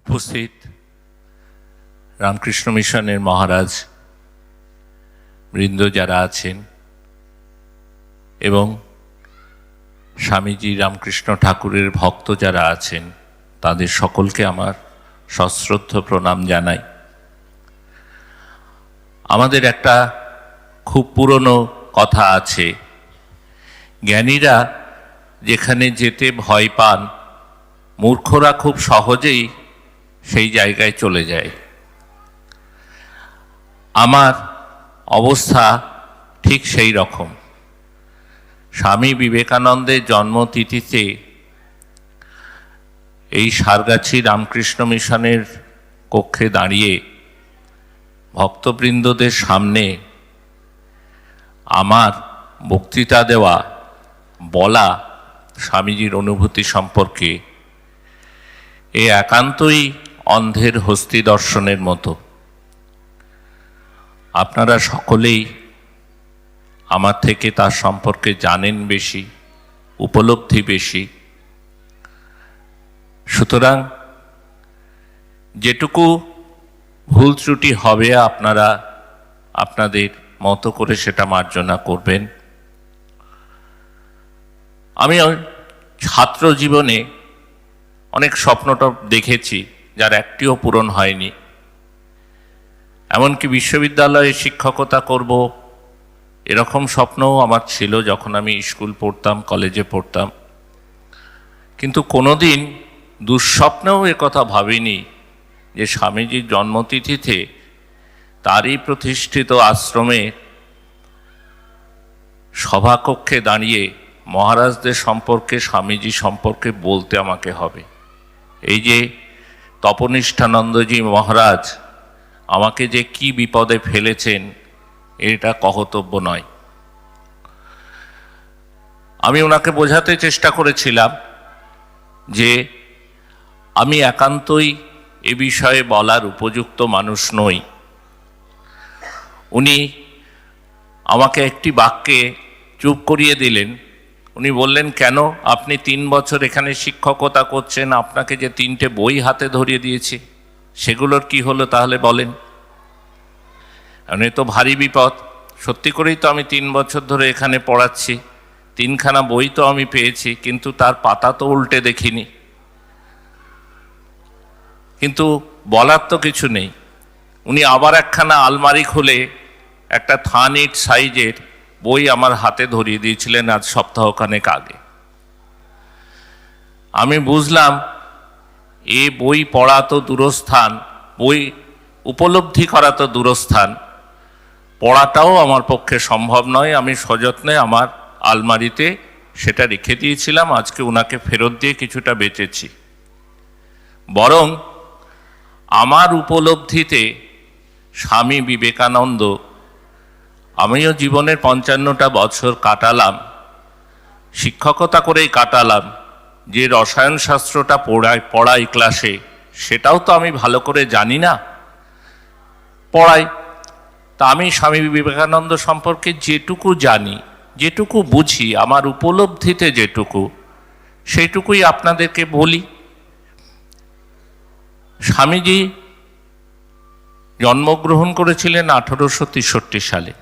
উপস্থিত রামকৃষ্ণ মিশনের মহারাজ বৃন্দ যারা আছেন এবং স্বামীজি রামকৃষ্ণ ঠাকুরের ভক্ত যারা আছেন তাদের সকলকে আমার সশ্রদ্ধ প্রণাম জানাই। আমাদের একটা খুব পুরনো কথা আছে, জ্ঞানীরা যেখানে যেতে ভয় পান মূর্খরা খুব সহজেই সেই জায়গায় চলে যায়। আমার অবস্থা ঠিক সেই রকম। স্বামী বিবেকানন্দের জন্মতিথিতে এই সারগাছি রামকৃষ্ণ মিশনের কক্ষে দাঁড়িয়ে ভক্তবৃন্দদের সামনে আমার বক্তৃতা দেওয়া, বলা স্বামীজির অনুভূতি সম্পর্কে এ একান্তই অন্ধের হস্তি দর্শনের মতো। আপনারা সকলেই আমার থেকে তার সম্পর্কে জানেন বেশি, উপলব্ধি বেশি। সুতরাং যেটুকু ভুল ত্রুটি হবে আপনারা আপনাদের মতো করে সেটা মার্জনা করবেন। আমি ছাত্র জীবনে অনেক স্বপ্নটা দেখেছি যার একটিও পূরণ হয়নি। এমনকি বিশ্ববিদ্যালয়ে শিক্ষকতা করব এরকম স্বপ্নও আমার ছিল যখন আমি স্কুল পড়তাম, কলেজে পড়তাম। কিন্তু কোনোদিন দুঃস্বপ্নেও একথা ভাবিনি যে স্বামীজির জন্মতিথিতে তারই প্রতিষ্ঠিত আশ্রমে সভাকক্ষে দাঁড়িয়ে মহারাজদের সম্পর্কে, স্বামীজি সম্পর্কে বলতে আমাকে হবে। এই যে তপনিষ্ঠানন্দজি মহারাজ আমাকে যে কি বিপদে ফেলেছেন এটা কহতব্য নয়। আমি ওনাকে বোঝাতে চেষ্টা করেছিলাম যে আমি একান্তই এ বিষয়ে বলার উপযুক্ত মানুষ নই। উনি আমাকে একটি বাক্যে চুপ করিয়ে দিলেন। উনি বললেন, কেন আপনি 3 বছর এখানে শিক্ষকতা করছেন, আপনাকে যে 3টে বই হাতে ধরিয়ে দিয়েছি সেগুলোর কি হলো তাহলে বলেন। এ তো ভারী বিপদ। সত্যি করেই তো আমি 3 বছর ধরে এখানে পড়াচ্ছি, 3খানা বই তো আমি পেয়েছি, কিন্তু তার পাতা তো উল্টে দেখিনি। কিন্তু বলার তো কিছু নেই। উনি আবার একখানা আলমারি খুলে একটা 3 ইঞ্চ সাইজের বই আমার হাতে ধরিয়ে দিয়েছিলেন আজ সপ্তাহখানেক আগে। আমি বুঝলাম এ বই পড়া তো দূরস্থান, বই উপলব্ধি করা তো দূরস্থান, পড়াটাও আমার পক্ষে সম্ভব নয়। আমি সযত্নে আমার আলমারিতে সেটা রেখে দিয়েছিলাম। আজকে ওনাকে ফেরত দিয়ে কিছুটা বেঁচেছি। বরং আমার উপলব্ধিতে স্বামী বিবেকানন্দ, আমিও জীবনের 55টা বছর কাটালাম, শিক্ষকতা করেই কাটালাম। যে রসায়ন শাস্ত্রটা পড়াই ক্লাসে, সেটাও তো আমি ভালো করে জানি না, পড়াই। তা আমি স্বামী বিবেকানন্দ সম্পর্কে যেটুকু জানি, যেটুকু বুঝি, আমার উপলব্ধিতে যেটুকু, সেইটুকুই আপনাদেরকে বলি। স্বামীজি জন্মগ্রহণ করেছিলেন 1863 সালে।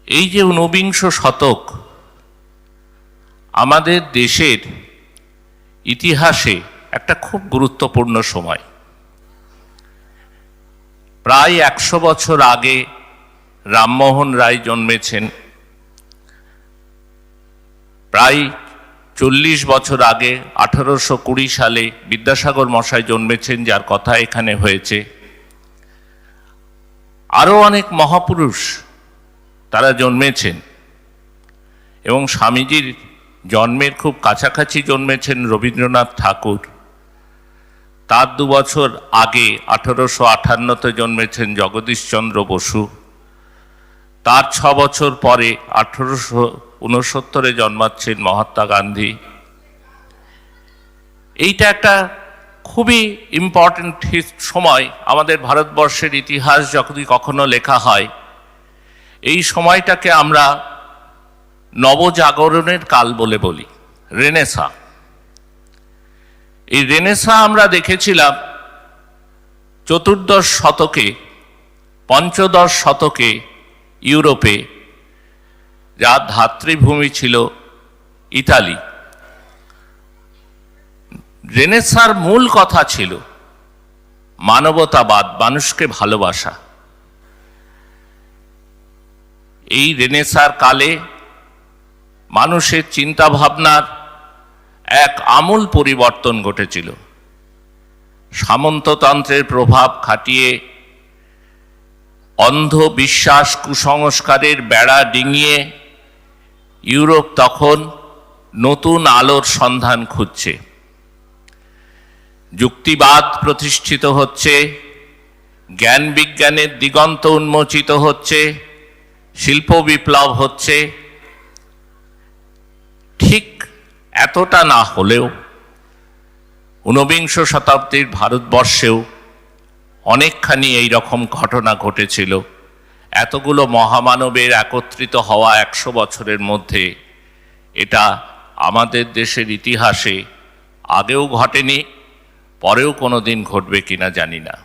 এই যে ঊনবিংশ শতক আমাদের দেশের ইতিহাসে একটা খুব গুরুত্বপূর্ণ সময়। প্রায় 100 বছর আগে রামমোহন রায় জন্মেছেন, প্রায় 40 বছর আগে 1820 সালে বিদ্যাসাগর মশাই জন্মেছেন, যার কথা এখানে হয়েছে। আরও অনেক মহাপুরুষ তারা জন্মেছেন এবং স্বামীজির জন্মের খুব কাছাকাছি জন্মেছেন রবীন্দ্রনাথ ঠাকুর। তার 2 বছর আগে 1858-তে জন্মেছেন জগদীশচন্দ্র বসু। তার 6 বছর পরে 1869-এ জন্মাচ্ছেন মহাত্মা গান্ধী। এইটা একটা খুবই ইম্পর্টেন্ট সময়। আমাদের ভারতবর্ষের ইতিহাস যদি কখনো লেখা হয়, এই সময়টাকে আমরা নবজাগরণের কাল বলে বলি, রেনেসাঁ। এই রেনেসাঁ আমরা দেখেছিলাম চতুর্দশ শতকে, পঞ্চদশ শতকে ইউরোপে, যার ধাত্রীভূমি ছিল ইতালি। রেনেসাঁর মূল কথা ছিল মানবতাবাদ, মানুষকে ভালোবাসা। এই রেনেসাঁর কালে মানুষের চিন্তা ভাবনার এক আমূল পরিবর্তন ঘটেছিল। সামন্ততন্ত্রের প্রভাব খাটিয়ে অন্ধবিশ্বাস, কুসংস্কারের বেড়া ডিঙিয়ে ইউরোপ তখন নতুন আলোর সন্ধান খুঁজছে। যুক্তিবাদ প্রতিষ্ঠিত হচ্ছে, জ্ঞান বিজ্ঞানের দিগন্ত উন্মোচিত হচ্ছে, শিল্প বিপ্লব হচ্ছে। ঠিক এতটা না হলেও ঊনবিংশ শতাব্দীর ভারতবর্ষেও অনেকখানি এই রকম ঘটনা ঘটেছিল। এতগুলো মহামানবের একত্রিত হওয়া 100 বছরের মধ্যে এটা আমাদের দেশের ইতিহাসে আগেও ঘটেনি, পরেও কোনো দিন ঘটবে কিনা জানি না।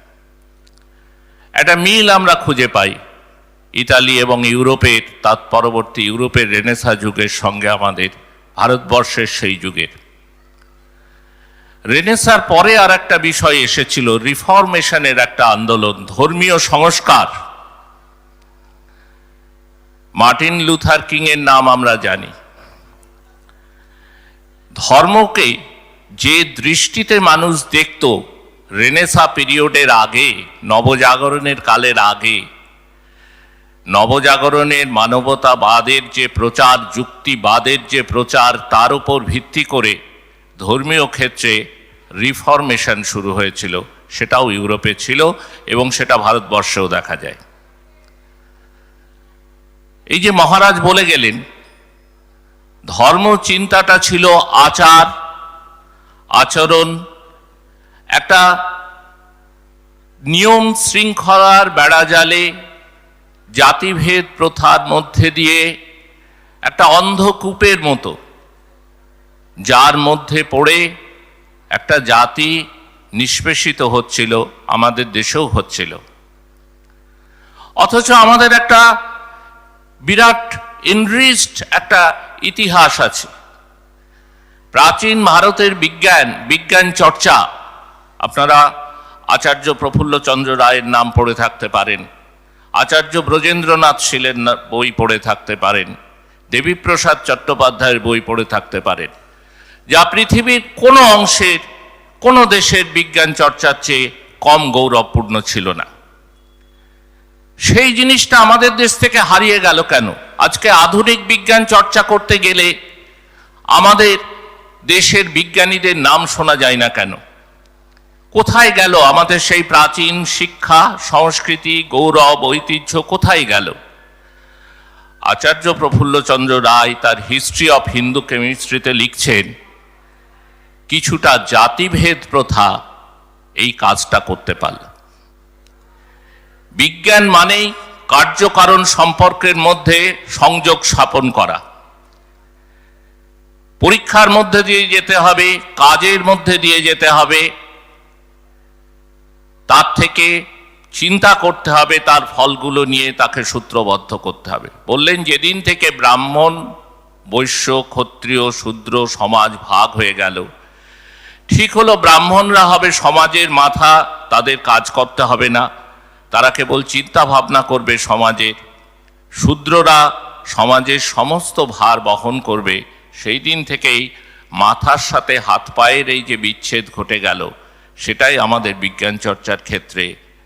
একটা মিল আমরা খুঁজে পাই ইতালি এবং ইউরোপের, তৎপরবর্তী ইউরোপের রেনেসাঁ যুগের সঙ্গে আমাদের ভারতবর্ষের সেই যুগের। রেনেসাঁর পরে আর একটা বিষয় এসেছিল, রিফরমেশনের একটা আন্দোলন, ধর্মীয় সংস্কার। মার্টিন লুথার কিং এর নাম আমরা জানি। ধর্মকে যে দৃষ্টিতে মানুষ দেখত রেনেসাঁ পিরিয়ডের আগে, নবজাগরণের কালের আগে, নবজাগরণের মানবতাবাদের যে প্রচার, যুক্তিবাদের যে প্রচার, তার উপর ভিত্তি করে ধর্মীয় ক্ষেত্রে রিফরমেশন শুরু হয়েছিল। সেটাও ইউরোপে ছিল এবং সেটা ভারতবর্ষেও দেখা যায়। এই যে মহারাজ বলে গেলেন, ধর্ম চিন্তাটা ছিল আচার আচরণ, একটা নিয়ম শৃঙ্খলার বেড়াজালে, জাতিভেদ প্রথার মধ্যে দিয়ে একটা অন্ধকূপের মতো, যার মধ্যে পড়ে একটা জাতি নিষ্পেষিত হচ্ছিল, আমাদের দেশেও হচ্ছিল। অথচ আমাদের একটা বিরাট এনরিচড একটা ইতিহাস আছে। প্রাচীন ভারতের বিজ্ঞান চর্চা, আপনারা আচার্য প্রফুল্লচন্দ্র রায়ের নাম পড়ে থাকতে পারেন, আচার্য ব্রজেন্দ্রনাথ শীলের বই পড়ে থাকতে পারেন, দেবীপ্রসাদ চট্টোপাধ্যায়ের বই পড়ে থাকতে পারেন, যা পৃথিবীর কোনো অংশের কোনো দেশের বিজ্ঞান চর্চার চেয়ে কম গৌরবপূর্ণ ছিল না। সেই জিনিসটা আমাদের দেশ থেকে হারিয়ে গেল কেন? আজকে আধুনিক বিজ্ঞান চর্চা করতে গেলে আমাদের দেশের বিজ্ঞানীদের নাম শোনা যায় না কেন? কোথায় গেল আমাদের সেই প্রাচীন শিক্ষা, সংস্কৃতি, গৌরব, ঐতিহ্য কোথায় গেল? আচার্য প্রফুল্লচন্দ্র রায় তার হিস্ট্রি অফ হিন্দু কেমিস্ট্রিতে লিখছেন, কিছুটা জাতিভেদ প্রথা এই কাজটা করতে পারল। বিজ্ঞান মানেই কার্যকারণ সম্পর্কের মধ্যে সংযোগ স্থাপন করা, পরীক্ষার মধ্যে দিয়ে যেতে হবে, কাজের মধ্যে দিয়ে যেতে হবে, তার থেকে চিন্তা করতে হবে, তার ফলগুলো নিয়ে তাকে সূত্রবদ্ধ করতে হবে। বললেন, যেদিন থেকে ব্রাহ্মণ, বৈশ্য, ক্ষত্রিয়, শূদ্র সমাজ ভাগ হয়ে গেল, ঠিক হলো ব্রাহ্মণরা হবে সমাজের মাথা, তাদের কাজ করতে হবে না, তারা কেবল চিন্তা ভাবনা করবে সমাজের, শূদ্ররা সমাজের সমস্ত ভার বহন করবে। সেই দিন থেকেই মাথার সাথে হাত পায়ের এই যে বিচ্ছেদ ঘটে গেল, সেটাই আমাদের বিজ্ঞান চর্চার ক্ষেত্রে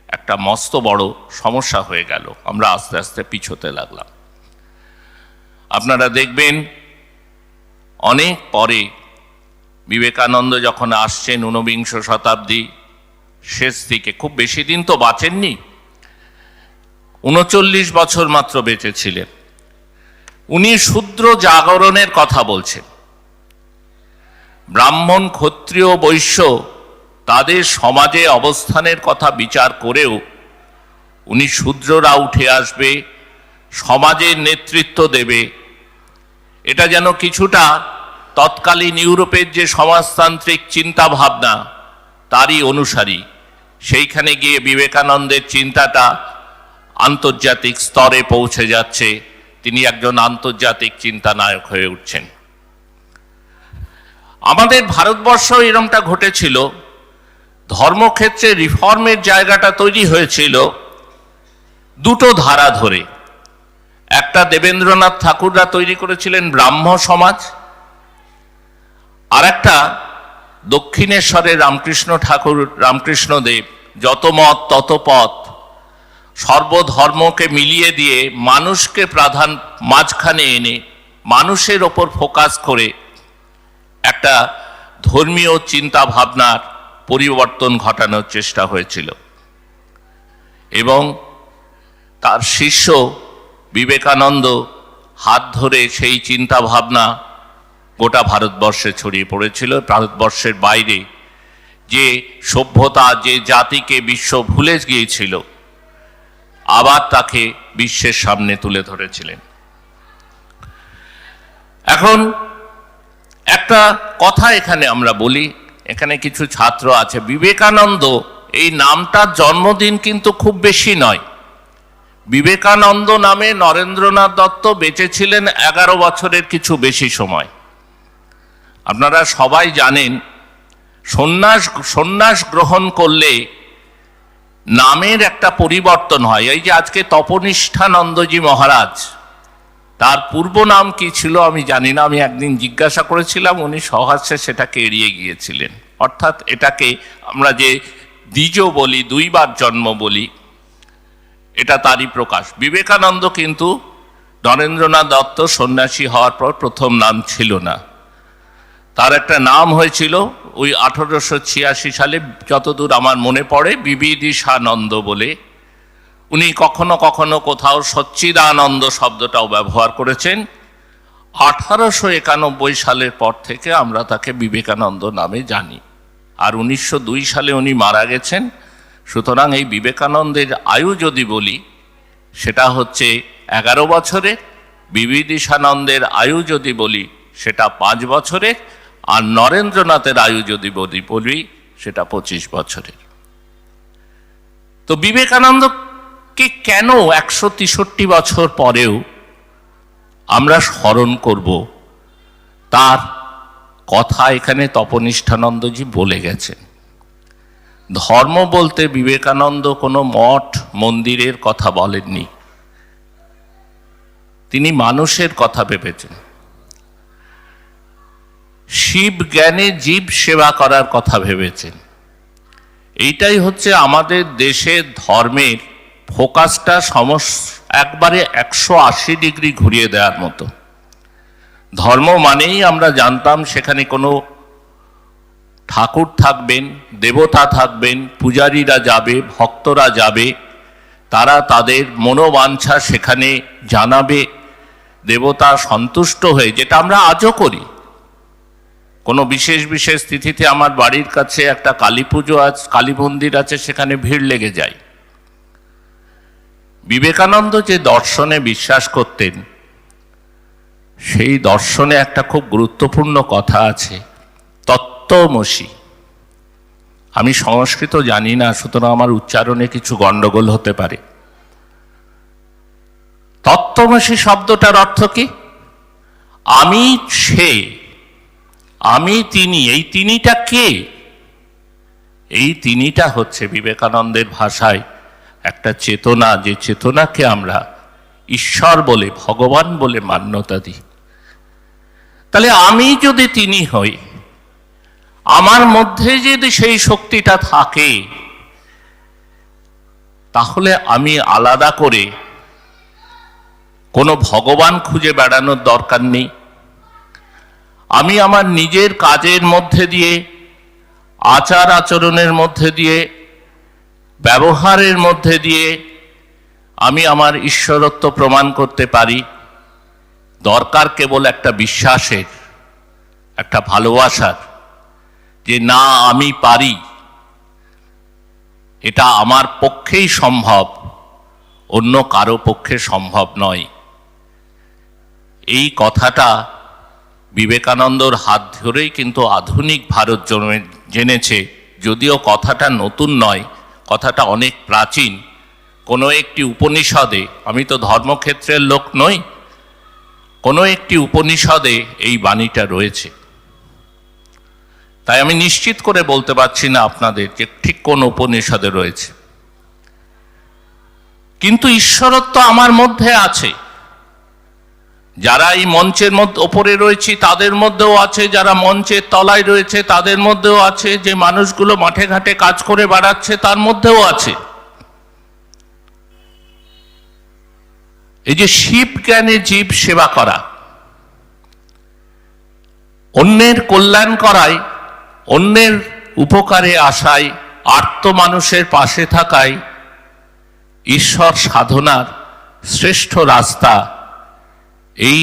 একটা মস্ত বড় সমস্যা হয়ে গেল। আমরা আস্তে আস্তে পিছোতে লাগলাম। আপনারা দেখবেন অনেক পরে বিবেকানন্দ যখন আসছেন, ঊনবিংশ শতাব্দী শেষ দিকে, খুব বেশি দিন তো বাঁচেননি, 39 বছর মাত্র বেঁচেছিলেন। উনি শূদ্র জাগরণের কথা বলছেন। ব্রাহ্মণ, ক্ষত্রিয়, বৈশ্য তাদের সমাজে অবস্থানের কথা বিচার করেও উনি শূদ্ররা উঠে আসবে, সমাজের নেতৃত্ব দেবে, এটা যেন কিছুটা তৎকালীন ইউরোপের যে সমাজতান্ত্রিক চিন্তা ভাবনা তারই অনুসারী। সেইখানে গিয়ে বিবেকানন্দের চিন্তাটা আন্তর্জাতিক স্তরে পৌঁছে যাচ্ছে, তিনি একজন আন্তর্জাতিক চিন্তানায়ক হয়ে উঠছেন। আমাদের ভারতবর্ষ এরকমটা ঘটেছিল, ধর্মক্ষেত্রে রিফর্মের জায়গাটা তৈরি হয়েছিল দুটো ধারা ধরে। একটা দেবেন্দ্রনাথ ঠাকুররা তৈরি করেছিলেন ব্রাহ্ম সমাজ, আর একটা দক্ষিণেশ্বরের রামকৃষ্ণ ঠাকুর, রামকৃষ্ণদেব যত মত তত পথ, সর্বধর্মকে মিলিয়ে দিয়ে মানুষকে মাঝখানে এনে মানুষের ওপর ফোকাস করে একটা ধর্মীয় চিন্তা ভাবনার পরিবর্তন ঘটানোর চেষ্টা হয়েছিল। এবং তার শিষ্য বিবেকানন্দ হাত ধরে সেই চিন্তা ভাবনা গোটা ভারতবর্ষে ছড়িয়ে পড়েছিল। ভারতবর্ষের বাইরে যে সভ্যতা, যে জাতিকে বিশ্ব ভুলে গিয়েছিল, আবার তাকে বিশ্বের সামনে তুলে ধরেছিলেন। এখন একটা কথা এখানে আমরা বলি, এখানে কিছু ছাত্র আছে, বিবেকানন্দ এই নামটার জন্মদিন কিন্তু খুব বেশি নয়। বিবেকানন্দ নামে নরেন্দ্রনাথ দত্ত বেঁচে ছিলেন 11 বছরের কিছু বেশি সময়। আপনারা সবাই জানেন সন্ন্যাস গ্রহণ করলে নামের একটা পরিবর্তন হয়। এই যে আজকে তপনিষ্ঠানন্দজি মহারাজ, তার পূর্ব নাম কি ছিল আমি জানি না, আমি একদিন জিজ্ঞাসা করেছিলাম, উনি সহাস্যে সেটাকে এড়িয়ে গিয়েছিলেন। অর্থাৎ এটাকে আমরা যে দ্বিজ বলি, দুইবার জন্ম বলি, এটা তারই প্রকাশ। বিবেকানন্দ কিন্তু নরেন্দ্রনাথ দত্ত সন্ন্যাসী হওয়ার পর প্রথম নাম ছিল না, তার একটা নাম হয়েছিল ওই 1886 সালে, যতদূর আমার মনে পড়ে, বিবিদিশানন্দ বলে। উনি কখনো কখনো কোথাও সচ্চিদানন্দ শব্দটাও ব্যবহার করেছেন। 1891 সালের পর থেকে আমরা তাকে বিবেকানন্দ নামে জানি, আর 1902 সালে উনি মারা গেছেন। সুতরাং এই বিবেকানন্দের আয়ু যদি বলি সেটা হচ্ছে 11 বছরের, বিবিদিশানন্দের আয়ু যদি বলি সেটা 5 বছরের, আর নরেন্দ্রনাথের আয়ু যদি বলি সেটা 25 বছরের। তো বিবেকানন্দকে কেন 163 বছর পরেও আমরা স্মরণ করব, তার কথা এখানে তপনিষ্ঠানন্দজি বলে গেছেন। ধর্ম বলতে বিবেকানন্দ কোনো মঠ মন্দিরের কথা বলেননি, তিনি মানুষের কথা ভেবেছেন। শিব জ্ঞানে জীব সেবা করার কথা ভেবেছেন। এইটাই হচ্ছে আমাদের দেশে ধর্মের ফোকাসটা একবারে 180 ডিগ্রি ঘুরিয়ে দেওয়ার মতো। ধর্ম মানেই আমরা জানতাম সেখানে কোনো ঠাকুর থাকবেন, দেবতা থাকবেন, পূজারীরা যাবে, ভক্তরা যাবে, তারা তাদের মনোবাঞ্ছা সেখানে জানাবে, দেবতা সন্তুষ্ট হয়ে, যেটা আমরা আজও করি। কোনো বিশেষ বিশেষ তিথিতে আমার বাড়ির কাছে একটা কালী পুজো আছে, কালী মন্দির আছে, সেখানে ভিড় লেগে যায়। বিবেকানন্দ যে দর্শনে বিশ্বাস করতেন, সেই দর্শনে একটা খুব গুরুত্বপূর্ণ কথা আছে, তত্ত্বমসি। আমি সংস্কৃত জানি না, সুতরাং আমার উচ্চারণে কিছু গন্ডগোল হতে পারে। তত্ত্বমসি শব্দটার অর্থ কি? আমি সে, আমি তিনি। এই তিনিটা কে? এই তিনিটা হচ্ছে বিবেকানন্দের ভাষায় একটা চেতনা, যে চেতনাকে আমরা ঈশ্বর বলে, ভগবান বলে মান্যতা দিই। তাহলে আমি যদি তিনি হই, আমার মধ্যে যদি সেই শক্তিটা থাকে, তাহলে আমি আলাদা করে কোনো ভগবান খুঁজে বেড়ানোর দরকার নেই। আমি আমার নিজের কাজের মধ্যে দিয়ে, আচার আচরণের মধ্যে দিয়ে, ব্যবহারের মধ্যে দিয়ে আমি আমার ঈশ্বরত্ব প্রমাণ করতে পারি। দরকার কেবল একটা বিশ্বাসের, একটা ভালোবাসার, যে না আমি পারি, এটা আমার পক্ষেই সম্ভব, অন্য কারো পক্ষে সম্ভব নয়। এই কথাটা বিবেকানন্দর হাত ধরেই কিন্তু আধুনিক ভারত জেনেছে। যদিও কথাটা নতুন নয়, কথাটা অনেক প্রাচীন। কোনো একটি উপনিষদে, আমি তো ধর্মক্ষেত্রের লোক নই, কোনো একটি উপনিষদে এই বাণীটা রয়েছে। তাই আমি নিশ্চিত করে বলতে পারছি না আপনাদের যে ঠিক কোন উপনিষদে রয়েছে, কিন্তু ঈশ্বরত্ব আমার মধ্যে আছে। যারা এই মঞ্চের মধ্যে ওপরে রয়েছে তাদের মধ্যেও আছে, যারা মঞ্চের তলায় রয়েছে তাদের মধ্যেও আছে, যে মানুষগুলো মাঠে ঘাটে কাজ করে বেড়াচ্ছে তার মধ্যেও আছে। এই যে শিব জ্ঞানে জীব সেবা করা, অন্যের কল্যাণ করায়, অন্যের উপকারে আসায়, আর্ত মানুষের পাশে থাকায় ঈশ্বর সাধনার শ্রেষ্ঠ রাস্তা, এই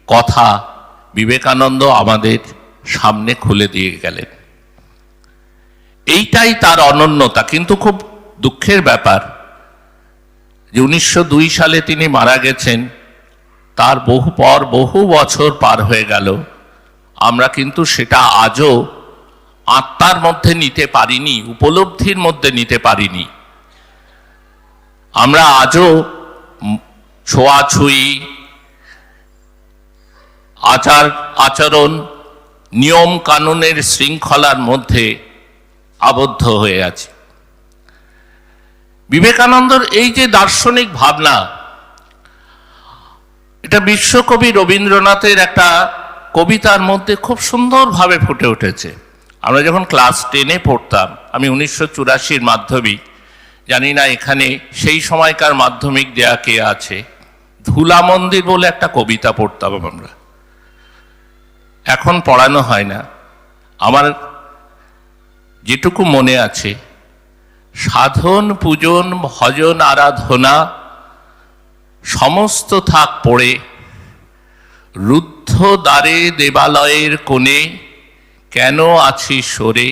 কথা বিবেকানন্দ আমাদের সামনে খুলে দিয়ে গেলেন। এইটাই তার অনন্যতা। কিন্তু খুব দুঃখের ব্যাপার যে 1902 সালে তিনি মারা গেছেন। তার বহু বছর পার হয়ে গেল, আমরা কিন্তু সেটা আজও আত্মার মধ্যে নিতে পারিনি, উপলব্ধির মধ্যে নিতে পারিনি। আমরা আজও ছোঁয়াছুঁই, আচরণ, নিয়ম কানুনের শৃঙ্খলার মধ্যে আবদ্ধ হয়ে আছে। বিবেকানন্দর এই যে দার্শনিক ভাবনা, এটা বিশ্বকবি রবীন্দ্রনাথের একটা কবিতার মধ্যে খুব সুন্দরভাবে ফুটে উঠেছে। আমরা যখন ক্লাস 10-এ পড়তাম, আমি 1984 মাধ্যমিক, জানি না এখানে সেই সময়কার মাধ্যমিক দেয়া কে আছে, ধুলা মন্দির বলে একটা কবিতা পড়তাম আমরা। এখন পড়ানো হয় না। আমার যেটুকু মনে আছে, সাধন পূজন ভজন আরাধনা সমস্ত থাক পড়ে, রুদ্ধ দ্বারে দেবালয়ের কোণে কেন আছিস সরে,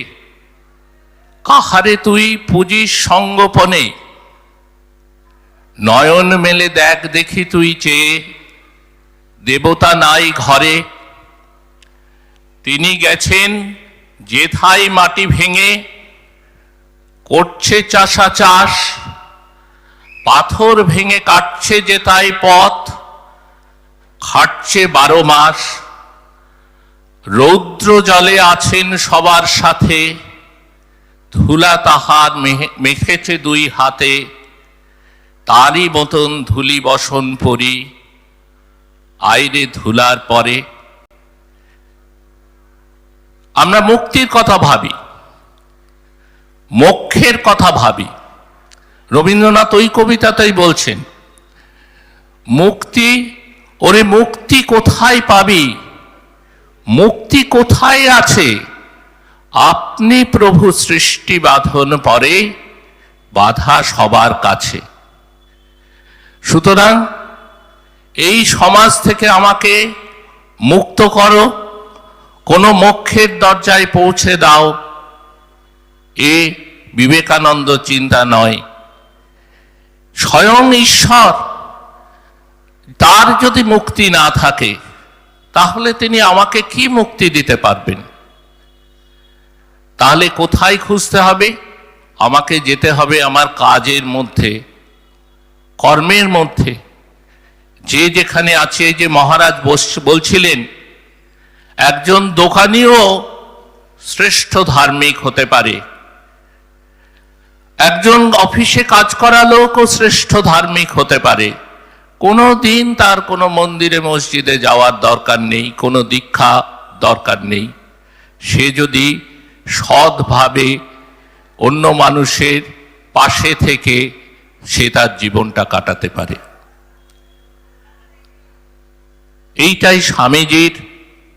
কাহারে তুই পুজিস সঙ্গোপনে, নয়ন মেলে দেখ দেখি তুই চেয়ে, দেবতা নাই ঘরে, তিনি গেছেন যেথায় মাটি ভেঙে, করছে চাষা চাষ, পাথর ভেঙে কাটছে যেথায় পথ, খাটছে 12 মাস, রৌদ্র জলে আছেন সবার সাথে, ধুলা তাহার মেখেছে 2 হাতে, তারই মতন ধুলি বসন পরি, আইরে ধুলার পরে। আমরা মুক্তির কথা ভাবি, মোক্ষের কথা ভাবি। রবীন্দ্রনাথ ওই কবিতাতেই বলছেন, মুক্তি, ওরে মুক্তি কোথায় পাবি, মুক্তি কোথায় আছে, আপনি প্রভু সৃষ্টি বাঁধন পরে, বাধা সবার কাছে। সুতরাং এই সমাজ থেকে আমাকে মুক্ত করো, কোনো মোক্ষের দরজায় পৌঁছে দাও, এ বিবেকানন্দ চিন্তা নয়। স্বয়ং ঈশ্বর, তার যদি মুক্তি না থাকে তাহলে তিনি আমাকে কি মুক্তি দিতে পারবেন? তাহলে কোথায় খুঁজতে হবে? আমাকে যেতে হবে আমার কাজের মধ্যে, কর্মের মধ্যে। যে যেখানে আছে, যে মহারাজ বলছিলেন একজন দোকানিও শ্রেষ্ঠ ধার্মিক হতে পারে, একজন অফিসে কাজ করা লোকও শ্রেষ্ঠ ধার্মিক হতে পারে। কোনো দিন তার কোনো মন্দিরে মসজিদে যাওয়ার দরকার নেই, কোনো দীক্ষা দরকার নেই। সে যদি সৎভাবে অন্য মানুষের পাশে থেকে সে তার জীবনটা কাটাতে পারে। এইটাই স্বামীজির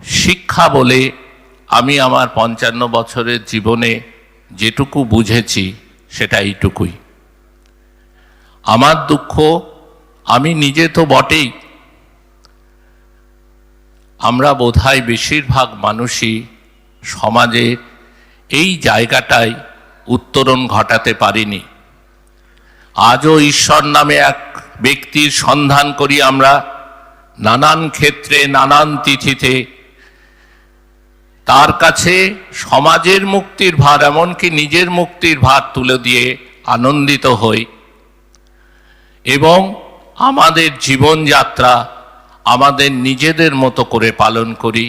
শিক্ষা বলে আমি আমার 55 বছরের জীবনে যেটুকু বুঝেছি সেটা এইটুকুই। আমার দুঃখ, আমি নিজে তো বটেই, আমরা বোধহয় বেশিরভাগ মানুষই সমাজে এই জায়গাটায় উত্তরণ ঘটাতে পারিনি। আজও ঈশ্বর নামে এক ব্যক্তির সন্ধান করি আমরা, নানান ক্ষেত্রে নানান তিথিতে তার কাছে সমাজের মুক্তির ভার, এমনকি নিজের মুক্তির ভার তুলে দিয়ে আনন্দিত হই এবং আমাদের জীবনযাত্রা আমাদের নিজেদের মতো করে পালন করি।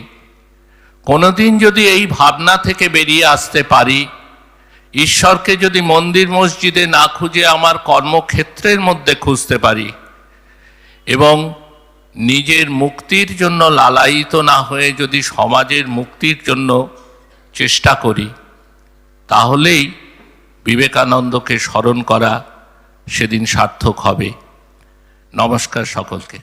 কোনোদিন যদি এই ভাবনা থেকে বেরিয়ে আসতে পারি, ঈশ্বরকে যদি মন্দির মসজিদে না খুঁজে আমার কর্মক্ষেত্রের মধ্যে খুঁজতে পারি এবং নিজের মুক্তির জন্য লালায়িত না হয়ে যদি সমাজের মুক্তির জন্য চেষ্টা করি, তাহলেই বিবেকানন্দকে স্মরণ করা সেদিন সার্থক হবে। নমস্কার সকলকে।